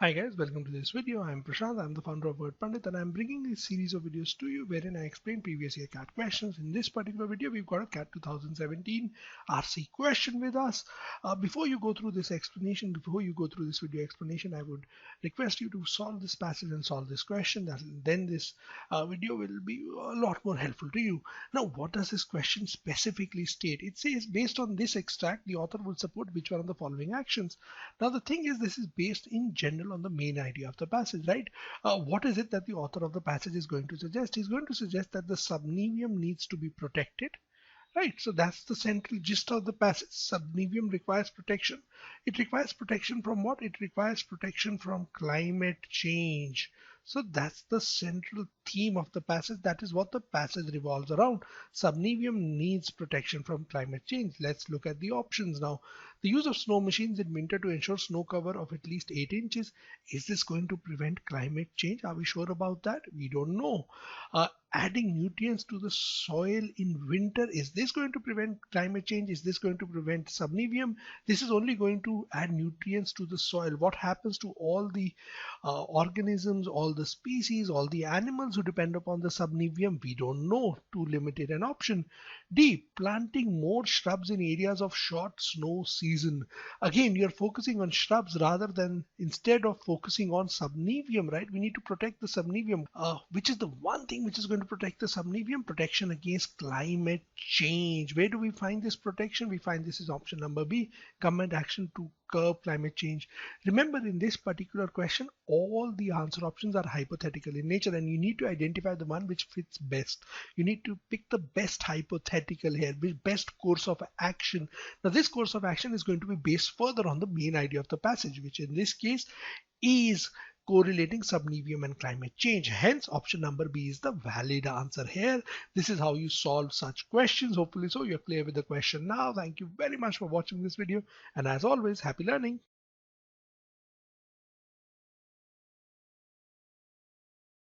Hi guys, welcome to this video. I'm Prashant, I'm the founder of Word Pandit, and I'm bringing a series of videos to you wherein I explain previous year CAT questions. In this particular video, we've got a CAT 2017 RC question with us. Before you go through this explanation, before you go through this video explanation, I would request you to solve this passage and solve this question. Then this video will be a lot more helpful to you. Now, what does this question specifically state? It says, based on this extract, the author will support which one of the following actions. Now, the thing is, this is based in general on the main idea of the passage, right? What is it that the author of the passage is going to suggest? He's going to suggest that the subnivium needs to be protected. Right, so that's the central gist of the passage. Subnivium requires protection. It requires protection from what? It requires protection from climate change. So that's the central theme of the passage. That is what the passage revolves around. Subnivium needs protection from climate change. Let's look at the options now. The use of snow machines in winter to ensure snow cover of at least 8 inches. Is this going to prevent climate change? Are we sure about that? We don't know. Adding nutrients to the soil in winter, is this going to prevent climate change? Is this going to prevent subnivium? This is only going to add nutrients to the soil. What happens to all the organisms, all the species, all the animals who depend upon the subnivium? We don't know. Too limited an option. D, planting more shrubs in areas of short snow season. Again, you're focusing on shrubs rather than, instead of focusing on subnivium, right? We need to protect the subnivium, which is the one thing which is going to protect the subnivium. Protection against climate change. Where do we find this protection? We find this is option number B, government action to curb climate change. Remember, in this particular question, all the answer options are hypothetical in nature, and you need to identify the one which fits best. You need to pick the best hypothetical here, the best course of action. Now, this course of action is going to be based further on the main idea of the passage, which in this case is correlating subnivium and climate change. Hence, option number B is the valid answer here. This is how you solve such questions. Hopefully so you're clear with the question now. Thank you very much for watching this video, and as always, happy learning.